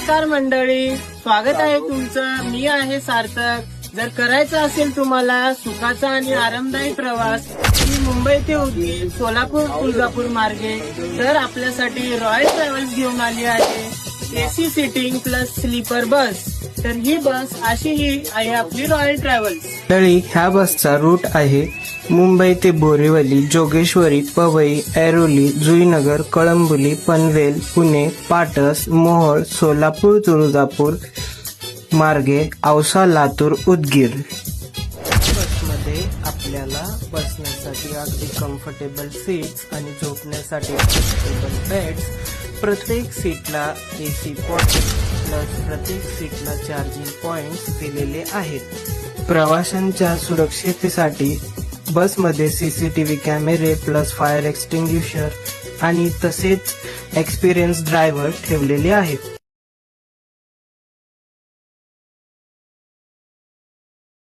नमस्कार मंडळी, स्वागत आहे तुमचं. मी आहे सार्थक. जर करायचा असेल तुम्हाला सुखाचा आणि आरामदायी प्रवास मुंबई ते उदगीर, सोलापूर, तुळजापूर मार्गे, तर आपल्यासाठी रॉयल ट्रॅव्हल्स घेऊन आली आहे AC seating plus sleeper bus. तर ही बस अशी ही आहे आपली रॉयल ट्रॅव्हल्स. तरी ह्या बसचा रूट आहे मुंबई ते बोरिवली, जोगेश्वरी, पवई, ऐरोली, जुईनगर, कळंबोली, पनवेल, पुणे, पाटस, मोहोळ, सोलापूर, तुळजापूर मार्गे औसा, लातूर, उदगीर. बसमध्ये आपल्याला बसण्यासाठी अगदी कम्फर्टेबल सीट्स आणि झोपण्यासाठी कम्फर्टेबल बेड्स, प्रत्येक सीटला एसी पॉकेट प्लस प्रत्येक सीटला चार्जिंग पॉइंट्स दिलेले आहेत. प्रवाशांच्या सुरक्षिततेसाठी बसमध्ये CCTV कॅमेरे प्लस फायर एक्सटिंग्विशर आणि तसेच एक्सपिरियन्स ड्रायव्हर ठेवलेले आहेत.